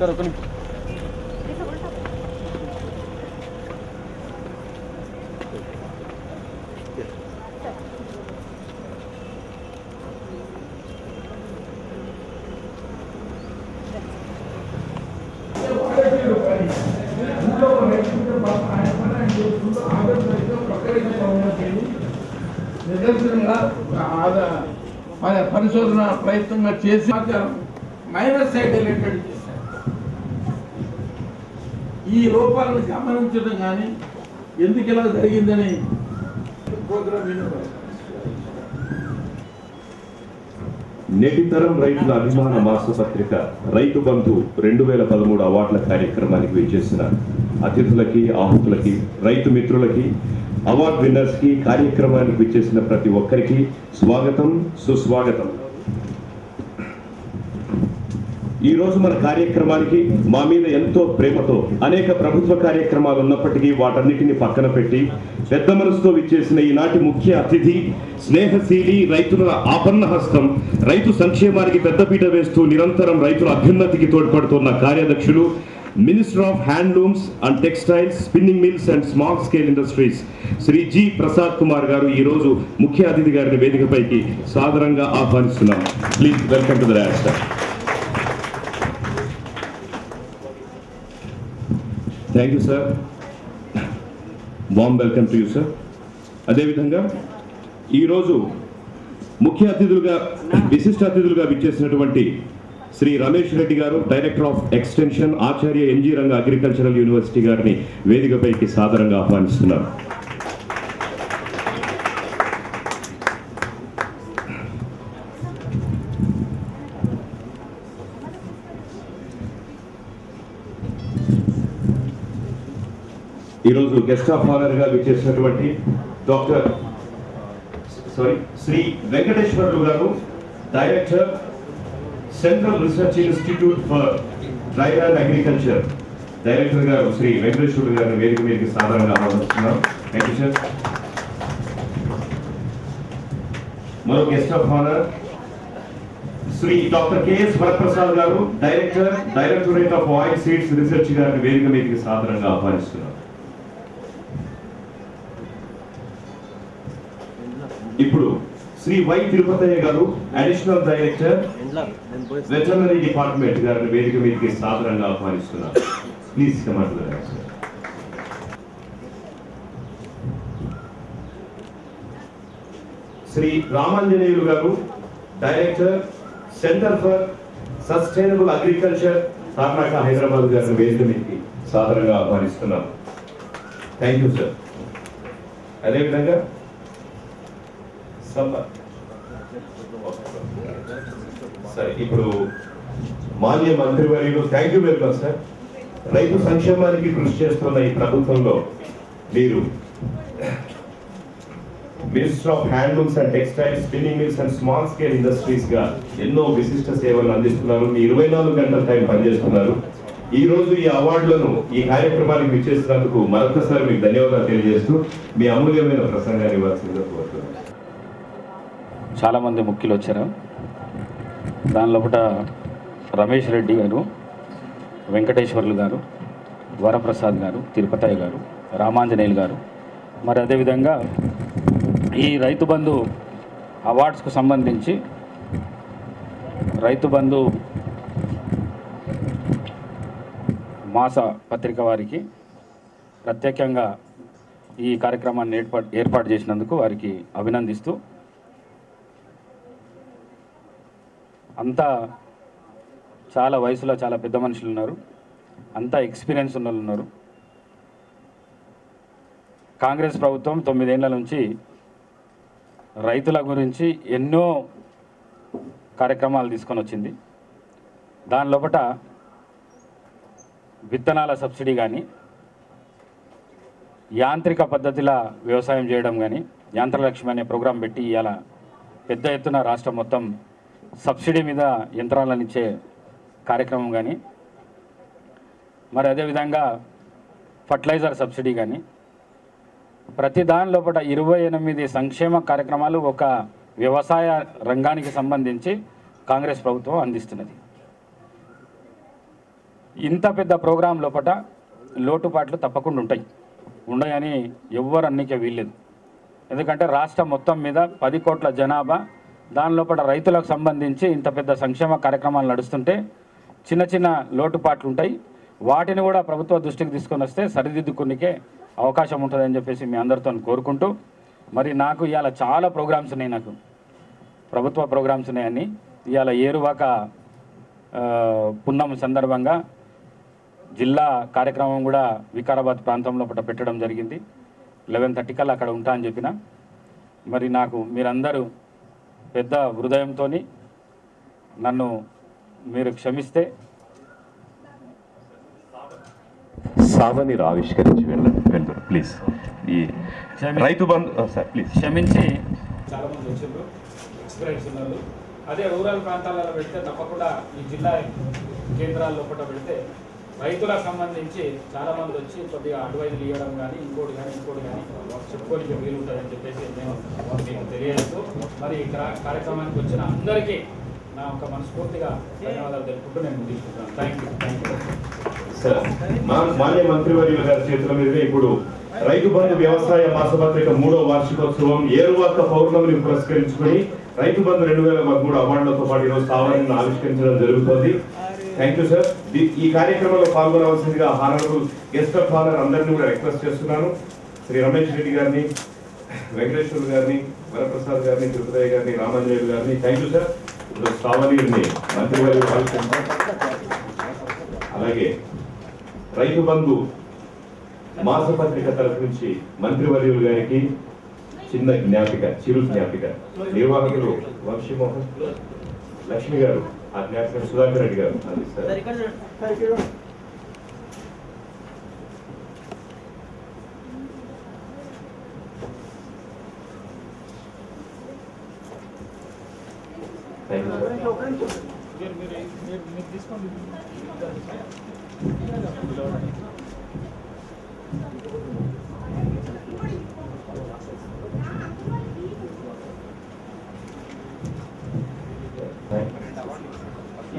Sir ఒక నిమిషం. నిరంతరంగా పరిశోధన ప్రయత్నంగా చేసి మైనస్ సైడ్ రిలేటెడ్ చేశారు. ఈ లోపాలను గమనించడం కానీ ఎందుకు ఇలా జరిగిందని ప్రోగ్రామ్ నేటి తరం రైతుల అభిమాన మాసపత్రిక రైతు బంధు 2013 అవార్డుల కార్యక్రమానికి విచ్చేసిన అతిథులకి, ఆహుతులకి, రైతు మిత్రులకి, అవార్డు విన్నర్స్ కి, కార్యక్రమానికి విచ్చేసిన ప్రతి ఒక్కరికి స్వాగతం, సుస్వాగతం. ఈ రోజు మన కార్యక్రమానికి మా మీద ఎంతో ప్రేమతో అనేక ప్రభుత్వ కార్యక్రమాలు ఉన్నప్పటికీ వాటన్నిటిని పక్కన పెట్టి పెద్ద మనసుతో విచ్చేసిన ఈనాటి ముఖ్య అతిథి, స్నేహశీలి, రైతుల ఆపన్న హస్తం, రైతు సంక్షేమానికి పెద్దపీట వేస్తూ నిరంతరం రైతుల అభ్యున్నతికి తోడ్పడుతున్న కార్యాధ్యక్షులు, minister of handlooms and textiles, spinning mills and small scale industries Shri G Prasad Kumar garu ఈ రోజు ముఖ్య అతిథి గారిని వేదికపైకి సాదరంగా ఆహ్వానిస్తున్నాం. Please welcome to the rack sir. Thank you sir. Warm welcome to you sir. అదేవిధంగా ఈరోజు ముఖ్య అతిథులుగా, విశిష్ట అతిథులుగా విచ్చేసినటువంటి శ్రీ రమేష్ రెడ్డి గారు, director of extension, Acharya NG Ranga agricultural university గారిని వేదికపైకి సాదరంగా ఆహ్వానిస్తున్నారు. ఈరోజు గెస్ట్ ఆఫ్ ఆనర్ గా విచ్చేసినటువంటి Shri Venkateswarlu garu, director, central research institute for dry land agriculture, director garu Shri Venkateswarlu గారిని వేదిక మీదకి సాధారణంగా ఆహ్వానిస్తున్నాం. Thank you sir. మరో guest of honour Shri doctor KS Varaprasad garu, director, directorate of oil seeds research గారిని వేదిక మీదకి సాధారణంగా ఆహ్వానిస్తున్నాం. ఇప్పుడు శ్రీ వై తిరుపతయ్య గారు, అడిషనల్ డైరెక్టర్, వెటర్నరీ డిపార్ట్మెంట్ గారిని వేదిక మీదకి సాధారణంగా ఆహ్వానిస్తున్నారు. Please come to the rack sir. Shri Ramanjaneyulu garu, director, centre for sustainable agriculture, Tarnaka, Hyderabad గారిని వేదిక మీదకి సాధారణంగా ఆహ్వానిస్తున్నాం. Thank you sir. అదేవిధంగా సరే, ఇప్పుడు మాన్య మంత్రివర్యులు, thank you very much sir. రైతు సంక్షేమానికి కృషి చేస్తున్న ఈ ప్రభుత్వంలో మీరు minister of handlooms and textiles, spinning mills and small scale industries గా ఎన్నో విశిష్ట సేవలు అందిస్తున్నారు. మీ 24 గంటల టైం పనిచేస్తున్నారు. ఈ రోజు ఈ అవార్డులను, ఈ కార్యక్రమానికి విచ్చేసినందుకు మరొకసారి మీకు ధన్యవాదాలు తెలియజేస్తూ మీ అమూల్యమైన ప్రసంగాన్ని ఇవ్వాల్సిందిగా కోరుతున్నాను. చాలామంది ముఖ్యులు వచ్చారు. దాని లోపల రమేష్ రెడ్డి గారు, వెంకటేశ్వర్లు గారు, వరప్రసాద్ గారు, తిరుపతయ్య గారు, రామాంజనేయులు గారు, మరి అదేవిధంగా ఈ రైతు బంధు అవార్డ్స్కు సంబంధించి రైతు బంధు మాస పత్రిక వారికి ప్రత్యేకంగా ఈ కార్యక్రమాన్ని ఏర్పాటు చేసినందుకు వారికి అభినందిస్తూ, అంతా చాలా వయసులో చాలా పెద్ద మనుషులు ఉన్నారు, అంతా ఎక్స్పీరియన్స్ ఉన్న వాళ్ళు ఉన్నారు. కాంగ్రెస్ ప్రభుత్వం 9 ఏళ్ల నుంచి రైతుల గురించి ఎన్నో కార్యక్రమాలు తీసుకొని వచ్చింది. దాని లోపల విత్తనాల సబ్సిడీ కానీ, యాంత్రిక పద్ధతిలో వ్యవసాయం చేయడం కానీ, యాంత్రలక్ష్మి అనే ప్రోగ్రాం పెట్టి ఇవాళ పెద్ద ఎత్తున రాష్ట్రం మొత్తం సబ్సిడీ మీద యంత్రాలను ఇచ్చే కార్యక్రమం కానీ, మరి అదేవిధంగా ఫర్టిలైజర్ సబ్సిడీ కానీ, ప్రతి దాని లోపల 28 సంక్షేమ కార్యక్రమాలు ఒక వ్యవసాయ రంగానికి సంబంధించి కాంగ్రెస్ ప్రభుత్వం అందిస్తున్నది. ఇంత పెద్ద ప్రోగ్రాం లోపల లోటుపాట్లు తప్పకుండా ఉండయని ఎవ్వరు అన్నికే వీల్లేదు. ఎందుకంటే రాష్ట్రం మొత్తం మీద 10 కోట్ల జనాభా, దాని లోపల రైతులకు సంబంధించి ఇంత పెద్ద సంక్షేమ కార్యక్రమాలు నడుస్తుంటే చిన్న చిన్న లోటుపాట్లు ఉంటాయి. వాటిని కూడా ప్రభుత్వ దృష్టికి తీసుకొని వస్తే సరిదిద్దుకునికే అవకాశం ఉంటుందని చెప్పేసి మీ అందరితో కోరుకుంటూ, మరి నాకు ఇవాళ చాలా ప్రోగ్రామ్స్ ఉన్నాయి, నాకు ప్రభుత్వ ప్రోగ్రామ్స్ ఉన్నాయని ఇవాళ ఏరువాక పున్నం సందర్భంగా జిల్లా కార్యక్రమం కూడా వికారాబాద్ ప్రాంతంలో పెట్టడం జరిగింది. 11:30 కల్లా అక్కడ ఉంటా అని చెప్పిన. మరి నాకు మీరందరూ పెద్ద హృదయంతో నన్ను మీరు క్షమిస్తే సావని ఆవిష్కరించి వెళ్తారు ప్లీజ్. ఈ రైతు బంధు సార్ ప్లీజ్ క్షమించి చాలామంది వచ్చిండ్రు, ఎక్స్పీరియన్స్ ఉన్నారు. అదే రూరల్ ప్రాంతాలలో పెడితే తప్పకుండా ఈ జిల్లా కేంద్రాల లోపల పెడితే రైతులకు సంబంధించి చాలామంది వచ్చి కొద్దిగా అడ్వైజులు ఇవ్వడం కానీ ఇంకోటి కానీ చెప్పుకోనికి వీలుంటుందని చెప్పేసి నేను మీకు తెలియజేస్తూ, మరి ఈ కార్యక్రమానికి వచ్చిన అందరికీ నా ఒక మనస్ఫూర్తిగా ధన్యవాదాలు తెలుపుకుంటూ నేను ముగించుకుంటాను. Thank you. సార్, మాన్య మంత్రివర్యుల గారి చేతుల మీదుగా ఇప్పుడు రైతు బంధు వ్యవసాయ మాసపత్రిక 3వ వార్షికోత్సవం ఏరువాక పౌర్ణమిని పురస్కరించుకుని రైతు బంధు 2013 అవార్డులతో పాటు ఈరోజు సావరణను ఆవిష్కరించడం జరుగుతోంది. Thank you sir. ఈ కార్యక్రమంలో పాల్గొనవలసిందిగా హానరబుల్ గెస్ట్ ఆఫ్ హానర్ అందరినీ కూడా రిక్వెస్ట్ చేస్తున్నాను. శ్రీ రమేష్ రెడ్డి గారిని, వెంకటేశ్వర్ గారిని, వరప్రసాద్ గారిని, తిరుపతి గారిని, రామాంజనేయులు గారిని. Thank you sir. ఇప్పుడు సావనీని మంత్రివర్యులు ఆవిష్కరించారు. అలాగే రైతు బంధు మాసపత్రిక తరఫు నుంచి మంత్రివర్యులు గారికి చిన్న జ్ఞాపిక, చిరు జ్ఞాపిక. నిర్వాహకులు వంశీమోహన్, లక్ష్మి గారు, ఆ జ్ఞాపిక సుధాకర్ రెడ్డి గారు అందిస్తారు.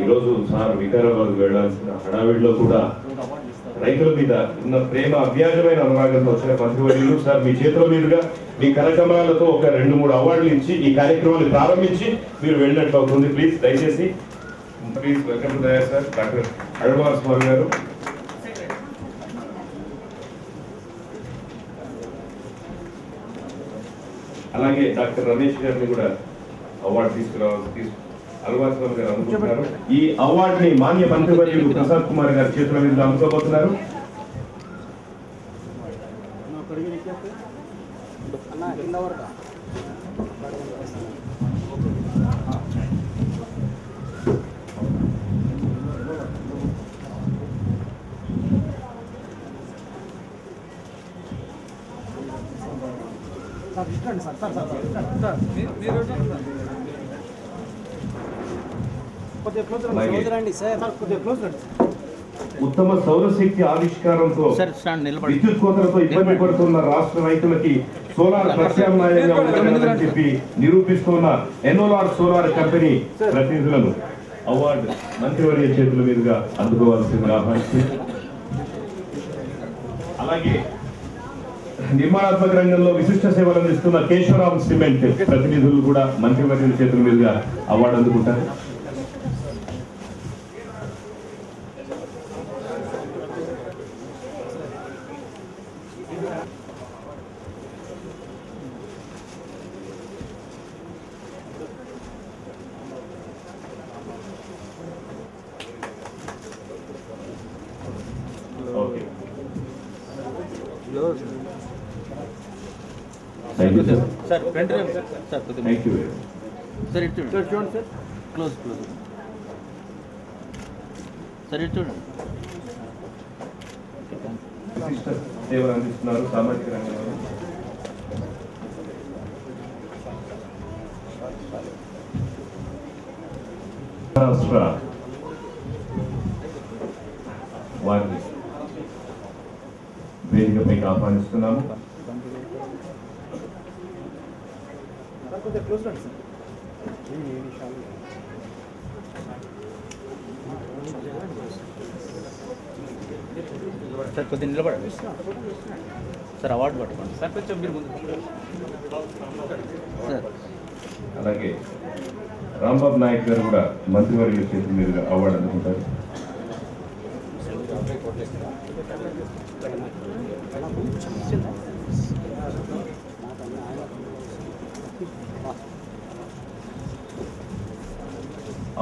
ఈరోజు సార్ వికారాబాద్ వెళ్లాల్సిన హడావిడిలో కూడా రైతుల మీద ఉన్న ప్రేమ, అవ్యాజమైన అనురాగంతో వచ్చిన మంత్రివర్యులు సార్ మీ చేతుల మీదుగా మీ కార్యక్రమాలతో ఒక 2-3 అవార్డులు ఇచ్చి ఈ కార్యక్రమాన్ని ప్రారంభించి మీరు వెళ్ళినట్లు అవుతుంది. ప్లీజ్ దయచేసి ప్లీజ్ వెల్కమ్ టు దయా సార్. డాక్టర్ అడవార్ స్వామి గారు, అలాగే డాక్టర్ రమేష్ గారిని కూడా అవార్డు తీసుకురావాలి. అల్వాస్వామి గారు అందుకుంటున్నారు. ఈ అవార్డుని మాన్య మంత్రివర్యులు ప్రసాద్ కుమార్ గారి చేతుల మీద అందుకోబోతున్నారు. ఉత్తమ సౌరశక్తి ఆవిష్కారంతో విద్యుత్ కోతలతో ఇబ్బంది పడుతున్న రాష్ట్ర రైతులకి సోలార్ ప్రత్యామ్నాయంగా ఉండగలదని చెప్పి నిరూపిస్తున్న ఎన్ఓలార్ సోలార్ కంపెనీ ప్రతినిధులను అవార్డు మంత్రివర్య చేతుల మీదుగా అందుకోవాల్సిందిగా ఆహ్వానిస్తుంది. అలాగే నిర్మాణాత్మక రంగంలో విశిష్ట సేవలు అందిస్తున్న కేశవరామ్ సిమెంట్ ప్రతినిధులు కూడా మంత్రివర్యుల చేతుల మీదుగా అవార్డు అందుకుంటారు. Okay, thank you sir. Sir front sir thank you. Sir ఇటు చూడండి సార్, క్లోజ్ సార్ ఇటు చూడండి. విశిష్ట సేవలు అందిస్తున్నారు సామాజిక రంగంలో. మహారాష్ట్ర వారిని వేదికపైకి ఆహ్వానిస్తున్నాము. సార్ కొద్దిగా నిలబడండి సార్. అవార్డు పట్టుకోండి సార్. కొంచెం మీరు ముందు సార్. అలాగే రాంబాబు నాయక్ గారు కూడా మంత్రివర్యుల చేతుల మీదుగా అవార్డు అందుకుంటారు.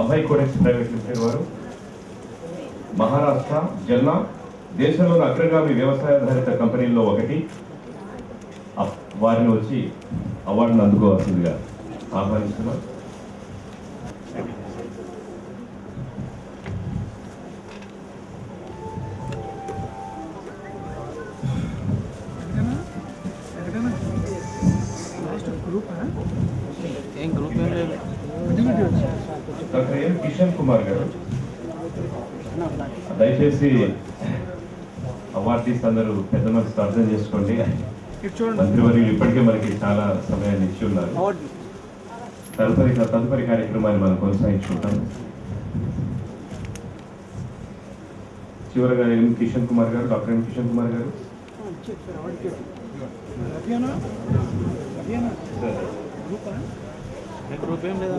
అభయ్ కోడెక్స్ ప్రైవేట్ లిమిటెడ్ వారు మహారాష్ట్ర జల్నా దేశంలోని అగ్రగామి వ్యవసాయాధారిత కంపెనీల్లో ఒకటి, వారిని వచ్చి అవార్డును అందుకోవాల్సిందిగా ఆహ్వానిస్తున్నారు. ఏం గ్రూప్ ఏం లేదు. డాక్టర్ ఎం కిషన్ కుమార్ గారు, దయచేసి అవార్డీస్ అందరూ పెద్ద మనసుతో అర్థం చేసుకోండి. మంత్రివర్యులు ఇప్పటికే మనకి చాలా సమయాన్ని ఇచ్చి ఉన్నారు. తదుపరి కార్యక్రమాన్ని మనం కొనసాగించుకుంటాం. చివరగా ఎం కిషన్ కుమార్ గారు, డాక్టర్ ఎం కిషన్ కుమార్ గారు. గ్రూప్ ఏం లేదా.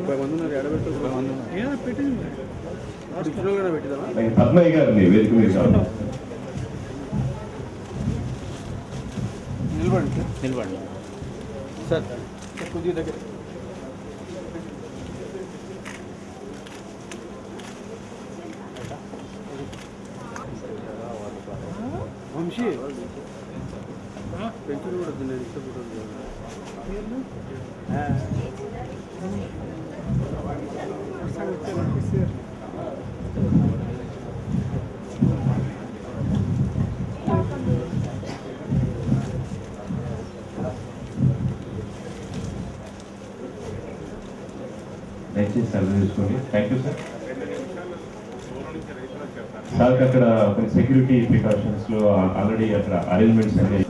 పద్మయ్య గారిని వేదిక మీద నిలబడండి సార్. కొద్దిగా దగ్గర వంశీ పెన్షన్ కూడా దయచేసి సెలవు తీసుకోండి. Thank you sir. సార్కి అక్కడ కొన్ని సెక్యూరిటీ ప్రికాషన్స్ లో ఆల్రెడీ అక్కడ అరేంజ్మెంట్స్ అనేవి.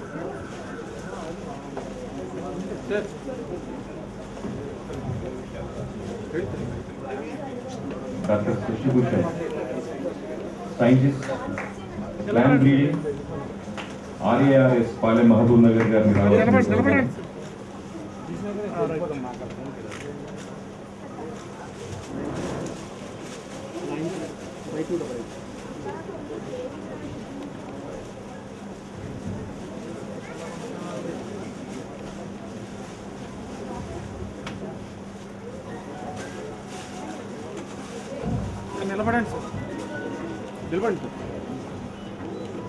Doctor Shashibhushan, scientist, land breeding, RARS Palem Mahabubnagar గారిని రావాలి. నిలబడండి సార్, నిలబడండి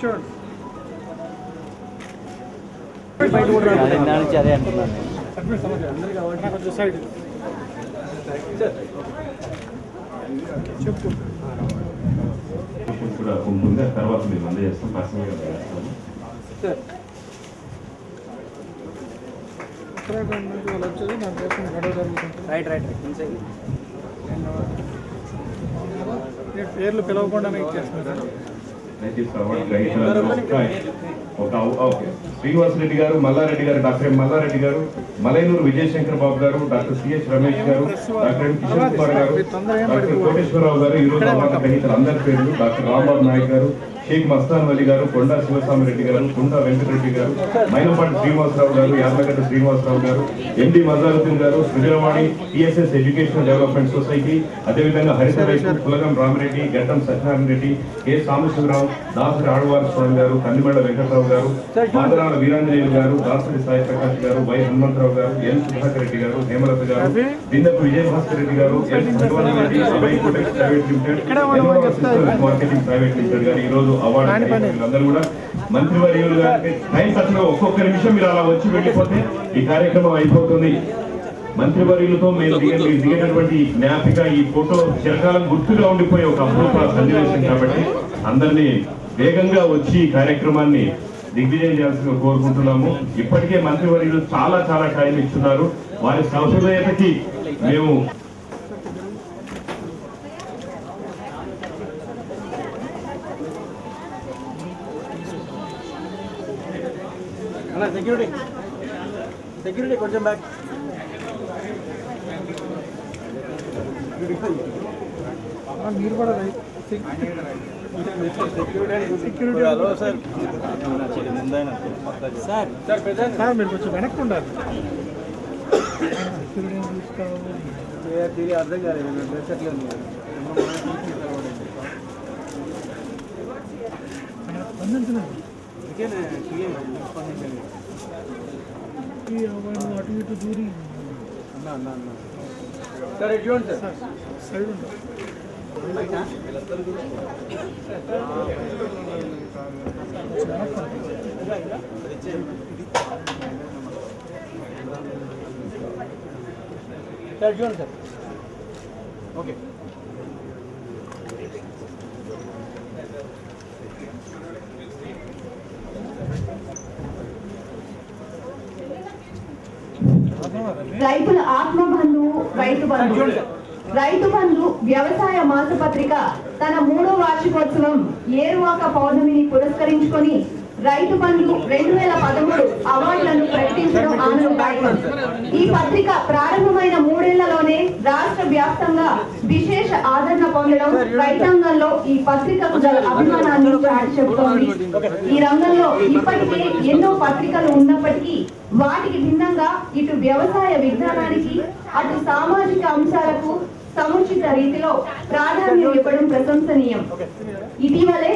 చూడండి. అదే అంటున్నాను. సైడ్ చెప్పు కూడా ఉంటుంది. తర్వాత మేము అందజేస్తాం, పర్సనల్గా చేస్తాము. ఉత్తరాఖండ్ నుంచి వాళ్ళు వచ్చేది నా కోసం గొడవ జరుగుతుంది. రైట్ పేర్లు పిలవకుండానే ఇచ్చేస్తున్నారు. శ్రీనివాస్ రెడ్డి గారు, మల్లారెడ్డి గారు, డాక్టర్ ఎం మల్లారెడ్డి గారు, మలైనూరు విజయశంకర్ బాబు గారు, డాక్టర్ సిహెచ్ రమేష్ గారు, డాక్టర్ ఎం కిషన్ కుమార్ గారు, డాక్టర్ కోటేశ్వరరావు గారు, ఈరోజు అవార్డు గ్రహీతలు అందరి పేర్లు డాక్టర్ రాంబాబు నాయక్ గారు, షేక్ మస్తాన్ అలీ గారు, కొండా శివస్వామిరెడ్డి గారు, కొండా వెంకటరెడ్డి గారు, మైనపాటి శ్రీనివాసరావు గారు, యార్లగడ్డ శ్రీనివాసరావు గారు, ఎండి మజారుద్దీన్ గారు, సుజలవాణి టిఎస్ఎస్ ఎడ్యుకేషనల్ డెవలప్మెంట్ సొసైటీ, అదేవిధంగా హరిత రైతు కులగం రామిరెడ్డి, గడ్డం సత్యనారాయణ రెడ్డి, కె సాంబశివరావు, దాసరి ఆళ్వార్ స్వామి గారు, కందిమళ్ళ వెంకటరావు గారు, మాదరాల వీరాంజనేయులు గారు, దాసరి సాయి ప్రకాష్ గారు, వై హనుమంతరావు గారు, ఎన్ సుధాకర్ రెడ్డి గారు, హేమలత గారు, దిందపు Vijayabhaskar Reddy garu, N Bhagavan Reddy, Abhay Cotex private limited, marketing private limited garu ఈరోజు అవార్డు అందరూ కూడా మంత్రివర్యులు గారికి టైం తక్కువ, ఒక్కొక్క నిమిషం మీరు అలా వచ్చి వెళ్ళిపోతే ఈ కార్యక్రమం అయిపోతుంది. మంత్రివర్యులతో మీరు దిగేటటువంటి జ్ఞాపిక ఈ ఫోటో చిరకాలం గుర్తుగా ఉండిపోయే ఒక అపూర్వ సన్నివేశం కాబట్టి అందరినీ వేగంగా వచ్చి ఈ కార్యక్రమాన్ని దిగ్విజయం చేయాల్సిందిగా కోరుకుంటున్నాము. ఇప్పటికే మంత్రివర్యులు చాలా చాలా టైం ఇస్తున్నారు. వారి సౌహృదయతకి మేము సెక్యూరిటీ కొంచెం బ్యాక్. మీరు కూడా సెక్యూరిటీ హలో సార్ ముందైనా సార్ సార్ ప్రజెంట్ సార్ మీరు కొంచెం వెనక్కి ఉండాలి. సెక్యూరిటీ తీసుకోవాలి. అర్థం కాలేదు డ్రెస్ ఎట్లా ఉంది. అటు ఇటు దూరి సార్ ఎటు చూడండి సార్ సైడ్ ఉండాలి. సార్ చూడండి సార్. ఓకే రైతుల ఆత్మబంధువు రైతు బంధు. రైతు బంధు వ్యవసాయ మాసపత్రిక తన 3వ వార్షికోత్సవం ఏరువాక పౌర్ణమిని పురస్కరించుకొని రైతు బంధు 2013 అవార్డులను ప్రకటించడం ఆనందదాయకం. ఈ పత్రిక ప్రారంభమైన 3 ఏళ్లలోనే రాష్ట్ర వ్యాప్తంగా విశేష ఆదరణ పొందడం రైతాంగంలో ఈ పత్రికకు గల అభిమానాన్ని చాటి చెబుతోంది. ఈ రంగంలో ఇప్పటికే ఎన్నో పత్రికలు ఉన్నప్పటికీ వాటికి భిన్నంగా ఇటు వ్యవసాయ విజ్ఞానానికి అటు సామాజిక అంశాలకు సముచిత రీతిలో ప్రాధాన్యం ఇవ్వడం ప్రశంసనీయం. ఇటీవలే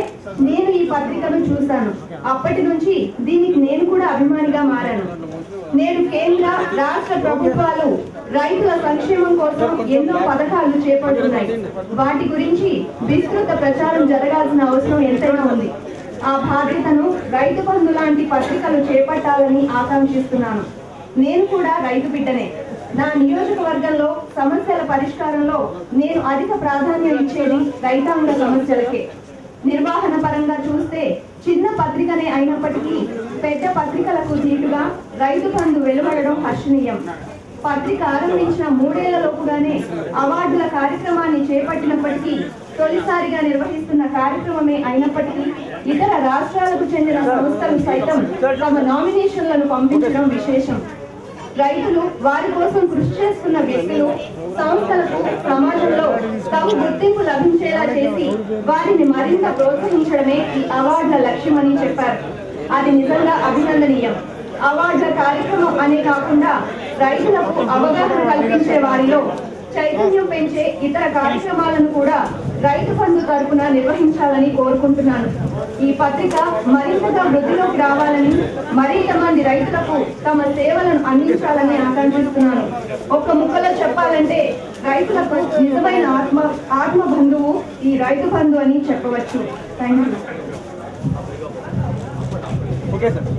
నేను ఈ పత్రికను చూశాను. అప్పటి నుంచి దీనికి నేను కూడా అభిమానిగా మారాను. నేడు కేంద్ర రాష్ట్ర ప్రభుత్వాలు రైతుల సంక్షేమం కోసం ఎన్నో పథకాలు చేపడుతున్నాయి. వాటి గురించి విస్తృత ప్రచారం జరగాల్సిన అవసరం ఎంతైనా ఉంది. ఆ బాధ్యతను రైతు బంధు లాంటి పత్రికలు చేపట్టాలని ఆకాంక్షిస్తున్నాను. నేను కూడా రైతు బిడ్డనే. నా నియోజకవర్గంలో సమస్యల పరిష్కారంలో నేను అధిక ప్రాధాన్యం ఇచ్చేది రైతాంగ సమస్యలకే. నిర్వహణ పరంగా చూస్తే చిన్న పత్రికనే అయినప్పటికీ పెద్ద పత్రికలకు దీటుగా రైతు బంధు వెలువడడం హర్షణీయం. పత్రిక ఆరంభించిన 3 ఏళ్లలోపుగానే అవార్డుల కార్యక్రమాన్ని చేపట్టినప్పటికీ తొలిసారిగా నిర్వహిస్తున్న కార్యక్రమమే అయినప్పటికీ ఇతర రాష్ట్రాలకు చెందిన సంస్థలు సైతం తమ నామినేషన్లను పంపించడం విశేషం. రైతులు వారి కోసం కృషి చేస్తున్న వ్యక్తులు సంస్థలకు సమాజంలో తమ గుర్తింపు లభించేలా చేసి వారిని మరింత ప్రోత్సహించడమే ఈ అవార్డుల లక్ష్యమని చెప్పారు. అది నిజంగా అభినందనీయం. అవార్డుల కార్యక్రమం అనే కాకుండా రైతులకు అవగాహన కల్పించే వారిలో చైతన్యం పెంచే ఇతర కార్యక్రమాలను కూడా రైతు బంధు తరపున నిర్వహించాలని కోరుకుంటున్నాను. ఈ పత్రిక మరింతగా వృద్ధిలోకి రావాలని, మరింత మంది రైతులకు తమ సేవలను అందించాలని ఆకాంక్షిస్తున్నాను. ఒక్క ముక్కలో చెప్పాలంటే రైతులకు నిజమైన ఆత్మ బంధువు ఈ రైతు బంధు అని చెప్పవచ్చు. Thank you. Okay sir.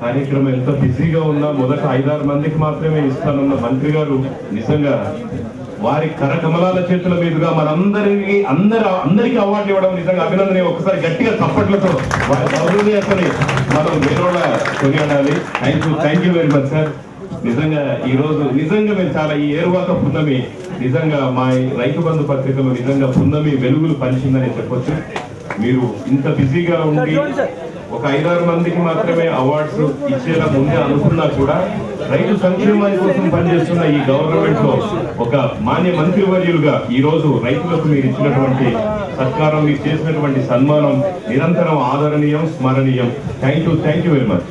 కార్యక్రమం ఎంత బిజీగా ఉన్నా మొదట 5-6 మందికి మాత్రమే ఇస్తానన్న మంత్రి గారు నిజంగా వారి కరకమలాల చేతుల మీదుగా అందరికీ అవార్డులు ఇవ్వడం నిజంగా అభినందనీయం. ఒకసారి గట్టిగా చప్పట్లతో వారి సౌహృదయతని మనం వినోడ కొనియాడాలి. Thank you very much sir. నిజంగా ఈ రోజు నిజంగా మేము చాలా ఈ ఏరువాక పున్నమి నిజంగా మా రైతు బంధు పత్రికలో నిజంగా పున్నమి వెలుగులు పంచిందని చెప్పొచ్చు. మీరు ఇంత బిజీగా ఉండి ఒక 5-6 మందికి మాత్రమే అవార్డ్స్ ఇచ్చేలా ముందే అనుకున్నా కూడా రైతు సంక్షేమాని కోసం పనిచేస్తున్న ఈ గవర్నమెంట్ లో ఒక మాన్య మంత్రివర్యులుగా ఈ రోజు రైతులకు మీరు ఇచ్చినటువంటి సత్కారం, మీరు చేసినటువంటి సన్మానం నిరంతరం ఆదరణీయం, స్మరణీయం. Thank you very much.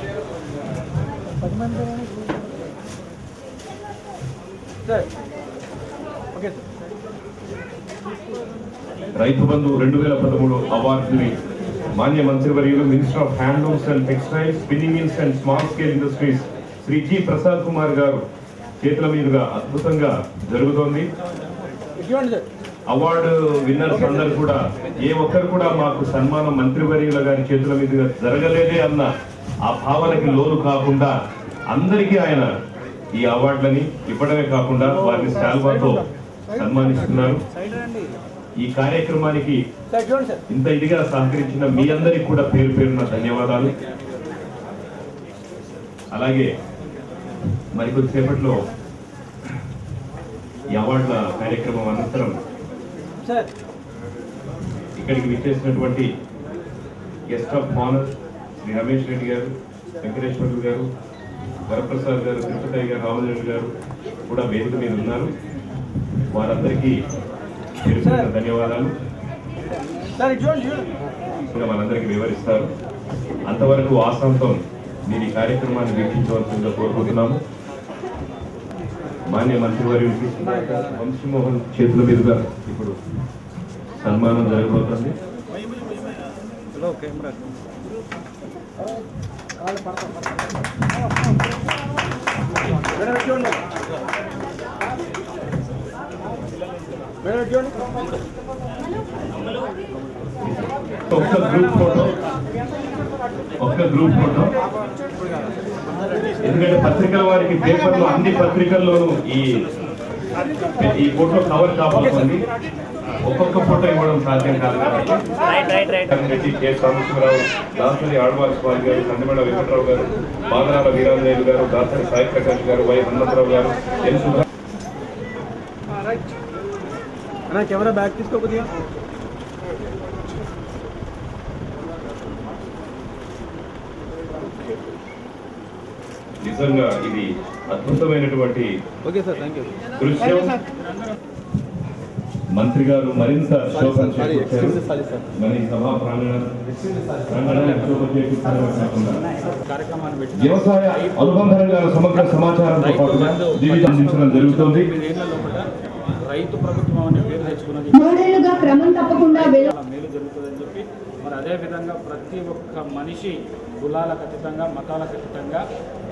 Rythu Bandhu 2013 అవార్డుని మాన్య మంత్రివర్యులు minister of handlooms and textiles, spinning mills and small scale industries Shri G Prasad Kumar garu చేతుల మీదుగా అద్భుతంగా జరుగుతోంది. అవార్డు విన్నర్స్ అందరూ కూడా ఏ ఒక్కరు కూడా మాకు సన్మానం మంత్రివర్యుల గారి చేతుల మీదుగా జరగలేదే అన్న ఆ భావనకి లోను కాకుండా అందరికీ ఆయన ఈ అవార్డులని ఇవ్వడమే కాకుండా వారిని శాల్వాతో సన్మానిస్తున్నారు. ఈ కార్యక్రమానికి ఇంత ఇదిగా సహకరించిన మీ అందరికీ కూడా పేరు పేరున ధన్యవాదాలు. అలాగే మరికొద్దిసేపట్లో ఈ అవార్డుల కార్యక్రమం అనంతరం ఇక్కడికి విచ్చేసినటువంటి guest of honour Shri Ramesh Reddy గారు, వెంకటేశ్వర్లు గారు, వరప్రసాద్ గారు, తిరుపతి గారు, రామచంద్ర గారు కూడా వేదిక మీద ఉన్నారు. వారందరికీ ధన్యవాదాలు. వాళ్ళందరికీ వివరిస్తారు. అంతవరకు ఆశాంతం మీరు ఈ కార్యక్రమాన్ని వీక్షించవలసిందిగా కోరుకుంటున్నాము. మాన్య మంత్రివర్యుడికి వంశీమోహన్ చేతుల మీదుగా ఇప్పుడు సన్మానం జరగబోతుంది. ఒక్క గ్రూప్ ఫోటో ఎందుకంటే పత్రికల వారికి పేపర్లో అన్ని పత్రికల్లోనూ ఈ ఫోటో కవర్ కావాల్సింది. ఒక్కొక్క ఫోటో ఇవ్వడం సాధ్యం కాదు కాబట్టి కె సాంబశివరావు, దాసరి ఆళ్వార్ స్వామి గారు, కందిమడ వెంకటరావు గారు, బాదరాల వీరాంజనేయులు గారు, దాసరి సాయి ప్రకాష్ గారు, వై హనుమంతరావు గారు, ఎన్ సుధా కెమెరా బ్యాక్ తీసుకోకపోతే నిజంగా ఇది అద్భుతమైనటువంటి దృశ్యం. మంత్రి గారు మరింత శోభన చేకూర్చారు. మరి సభా ప్రాంగణాన్ని శోభ చేకూర్చడమే కాకుండా వ్యవసాయ అనుబంధ రంగాల సమగ్ర సమాచారంతో పాటుగా జీవితం అందించడం జరుగుతుంది. రైతు ప్రభుత్వం అనే పేరు తెచ్చుకున్నది మూడేళ్లుగా క్రమం తప్పకుండా మేలు జరుగుతుందని చెప్పి మరి అదేవిధంగా ప్రతి ఒక్క మనిషి కులాలకు అతీతంగా మతాలకు అతీతంగా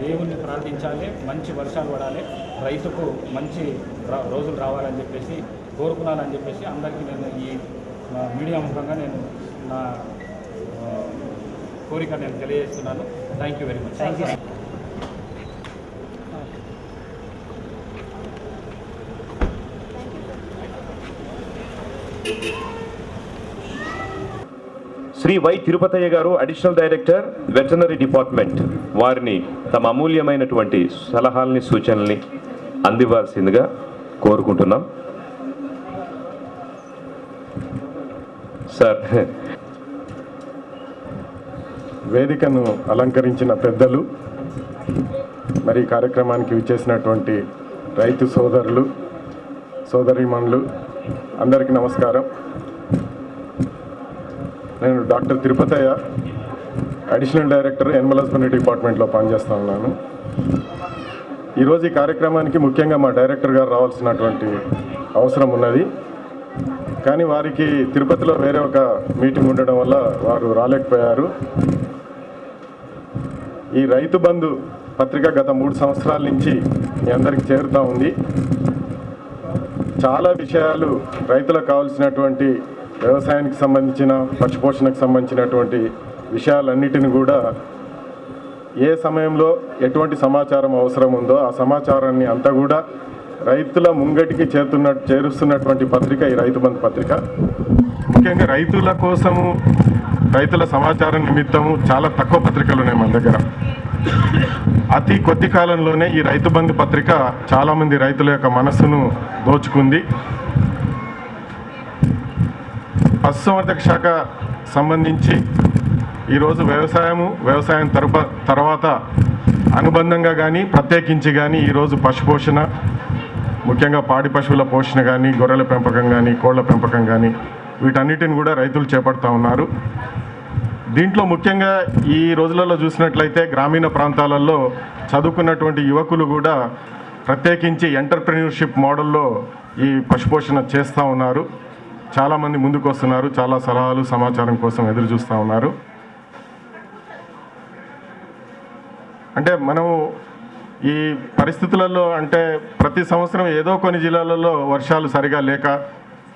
దేవుణ్ణి ప్రార్థించాలి, మంచి వర్షాలు పడాలి, రైతుకు మంచి రోజులు రావాలని చెప్పేసి కోరుకున్నానని చెప్పేసి అందరికీ నేను ఈ మీడియా ముఖంగా నేను నా కోరిక నేను తెలియజేస్తున్నాను. Thank you very much. Thank you. Shri Y Tirupataiah గారు, అడిషనల్ డైరెక్టర్ వెటర్నరీ డిపార్ట్మెంట్, వారిని తమ అమూల్యమైనటువంటి సలహాలని సూచనల్ని అందివ్వాల్సిందిగా కోరుకుంటున్నాం. సార్. వేదికను అలంకరించిన పెద్దలు, మరి కార్యక్రమానికి విచ్చేసినటువంటి రైతు సోదరులు సోదరీమణులు అందరికీ నమస్కారం. నేను doctor Tirupataiah, additional director animal husbandry డిపార్ట్మెంట్లో పనిచేస్తూ ఉన్నాను. ఈరోజు ఈ కార్యక్రమానికి ముఖ్యంగా మా డైరెక్టర్ గారు రావాల్సినటువంటి అవసరం ఉన్నది. కానీ వారికి తిరుపతిలో వేరే ఒక మీటింగ్ ఉండడం వల్ల వారు రాలేకపోయారు. ఈ రైతు బంధు పత్రిక గత 3 సంవత్సరాల నుంచి మీ అందరికి చేరుతూ ఉంది. చాలా విషయాలు రైతులకు కావాల్సినటువంటి వ్యవసాయానికి సంబంధించిన, పశుపోషణకు సంబంధించినటువంటి విషయాలన్నిటిని కూడా ఏ సమయంలో ఎటువంటి సమాచారం అవసరం ఉందో ఆ సమాచారాన్ని అంతా కూడా రైతుల ముంగటికి చేరుస్తున్నటువంటి పత్రిక ఈ రైతు బంధు పత్రిక. ముఖ్యంగా రైతుల కోసము, రైతుల సమాచారం నిమిత్తము చాలా తక్కువ పత్రికలు ఉన్నాయి మన దగ్గర. అతి కొద్ది కాలంలోనే ఈ రైతు బంధు పత్రిక చాలామంది రైతుల యొక్క మనస్సును దోచుకుంది. పశుసంవర్ధక శాఖ సంబంధించి ఈరోజు వ్యవసాయం తర్వాత అనుబంధంగా కానీ ప్రత్యేకించి కానీ ఈరోజు పశుపోషణ, ముఖ్యంగా పాడి పశువుల పోషణ కానీ, గొర్రెల పెంపకం కానీ, కోళ్ల పెంపకం కానీ, వీటన్నిటిని కూడా రైతులు చేపడుతూ ఉన్నారు. దీంట్లో ముఖ్యంగా ఈ రోజులలో చూసినట్లయితే గ్రామీణ ప్రాంతాలలో చదువుకున్నటువంటి యువకులు కూడా ప్రత్యేకించి ఎంటర్‌ప్రెన్యూర్‌షిప్ మోడల్లో ఈ పశుపోషణ చేస్తూ ఉన్నారు. చాలామంది ముందుకు వస్తున్నారు, చాలా సలహాలు సమాచారం కోసం ఎదురు చూస్తూ ఉన్నారు. అంటే మనము ఈ పరిస్థితులలో అంటే ప్రతి సంవత్సరం ఏదో కొన్ని జిల్లాలలో వర్షాలు సరిగా లేక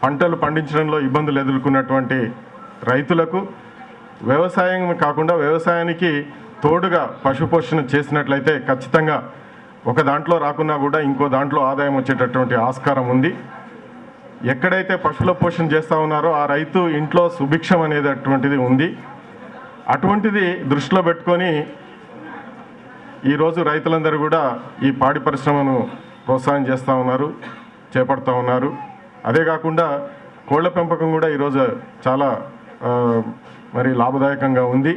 పంటలు పండించడంలో ఇబ్బందులు ఎదుర్కొన్నటువంటి రైతులకు వ్యవసాయం కాకుండా వ్యవసాయానికి తోడుగా పశుపోషణ చేసినట్లయితే ఖచ్చితంగా ఒక దాంట్లో రాకున్నా కూడా ఇంకో దాంట్లో ఆదాయం వచ్చేటటువంటి ఆస్కారం ఉంది. ఎక్కడైతే పశువుల పోషణ చేస్తూ ఉన్నారో ఆ రైతు ఇంట్లో సుభిక్షం అనేది అటువంటిది ఉంది. అటువంటిది దృష్టిలో పెట్టుకొని ఈరోజు రైతులందరూ కూడా ఈ పాడి పరిశ్రమను ప్రోత్సాహం చేస్తూ ఉన్నారు, చేపడుతూ ఉన్నారు. అదే కాకుండా కోళ్ల పెంపకం కూడా ఈరోజు చాలా మరి లాభదాయకంగా ఉంది.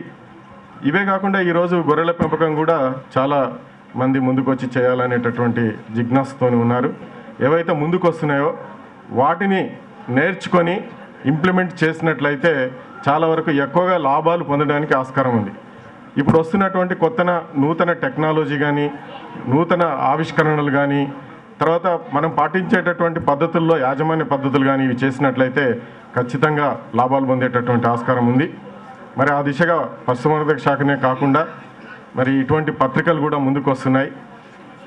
ఇవే కాకుండా ఈరోజు గొర్రెల పెంపకం కూడా చాలా మంది ముందుకు వచ్చి చేయాలనేటటువంటి జిజ్ఞాసతో ఉన్నారు. ఏవైతే ముందుకు వస్తున్నాయో వాటిని నేర్చుకొని ఇంప్లిమెంట్ చేసినట్లయితే చాలా వరకు ఎక్కువగా లాభాలు పొందడానికి ఆస్కారం ఉంది. ఇప్పుడు వస్తున్నటువంటి నూతన టెక్నాలజీ కానీ, నూతన ఆవిష్కరణలు కానీ, తర్వాత మనం పాటించేటటువంటి పద్ధతుల్లో యాజమాన్య పద్ధతులు కానీ ఇవి చేసినట్లయితే ఖచ్చితంగా లాభాలు పొందేటటువంటి ఆస్కారం ఉంది. మరి ఆ దిశగా పశుసంవర్ధక శాఖనే కాకుండా మరి ఇటువంటి పత్రికలు కూడా ముందుకు వస్తున్నాయి.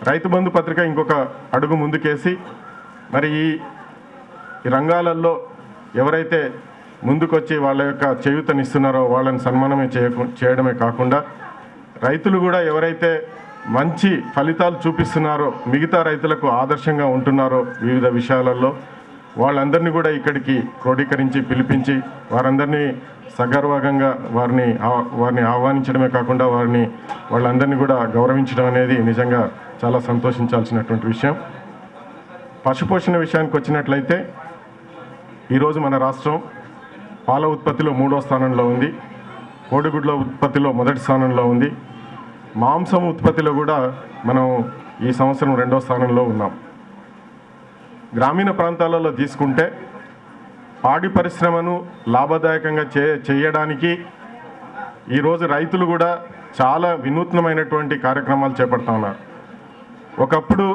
రైతు బంధు పత్రిక ఇంకొక అడుగు ముందుకేసి మరి ఈ రంగాలలో ఎవరైతే ముందుకొచ్చి వాళ్ళ యొక్క చేయూతనిస్తున్నారో వాళ్ళని సన్మానమే చేయడమే కాకుండా రైతులు కూడా ఎవరైతే మంచి ఫలితాలు చూపిస్తున్నారో, మిగతా రైతులకు ఆదర్శంగా ఉంటున్నారో వివిధ విషయాలలో వాళ్ళందరినీ కూడా ఇక్కడికి క్రోడీకరించి పిలిపించి వారందరినీ సగర్వంగా వారిని ఆహ్వానించడమే కాకుండా వాళ్ళందరినీ కూడా గౌరవించడం అనేది నిజంగా చాలా సంతోషించాల్సినటువంటి విషయం. పశుపోషణ విషయానికి వచ్చినట్లయితే ఈరోజు మన రాష్ట్రం పాల ఉత్పత్తిలో 3వ స్థానంలో ఉంది, కోడిగుడ్ల ఉత్పత్తిలో 1వ స్థానంలో ఉంది, మాంసం ఉత్పత్తిలో కూడా మనం ఈ సంవత్సరం 2వ స్థానంలో ఉన్నాం. గ్రామీణ ప్రాంతాలలో తీసుకుంటే పాడి పరిశ్రమను లాభదాయకంగా చేయడానికి ఈరోజు రైతులు కూడా చాలా వినూత్నమైనటువంటి కార్యక్రమాలు చేపడుతూ ఉన్నారు. ఒకప్పుడు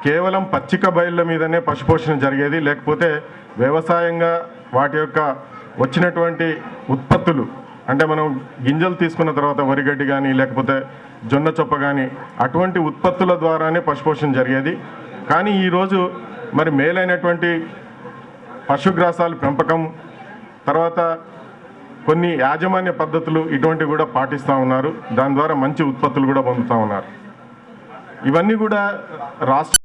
కేవలం పచ్చిక బయళ్ళ మీదనే పశుపోషణ జరిగేది, లేకపోతే వ్యవసాయంగా వాటి యొక్క వచ్చినటువంటి ఉత్పత్తులు అంటే మనం గింజలు తీసుకున్న తర్వాత వరిగడ్డి కానీ లేకపోతే జొన్న చొప్ప కానీ అటువంటి ఉత్పత్తుల ద్వారానే పశుపోషణ జరిగేది. కానీ ఈరోజు మరి మేలైనటువంటి పశుగ్రాసాల పెంపకం, తర్వాత కొన్ని యాజమాన్య పద్ధతులు ఇటువంటివి కూడా పాటిస్తూ ఉన్నారు. దాని ద్వారా మంచి ఉత్పత్తులు కూడా పొందుతూ ఉన్నారు. ఇవన్నీ కూడా రాష్ట్ర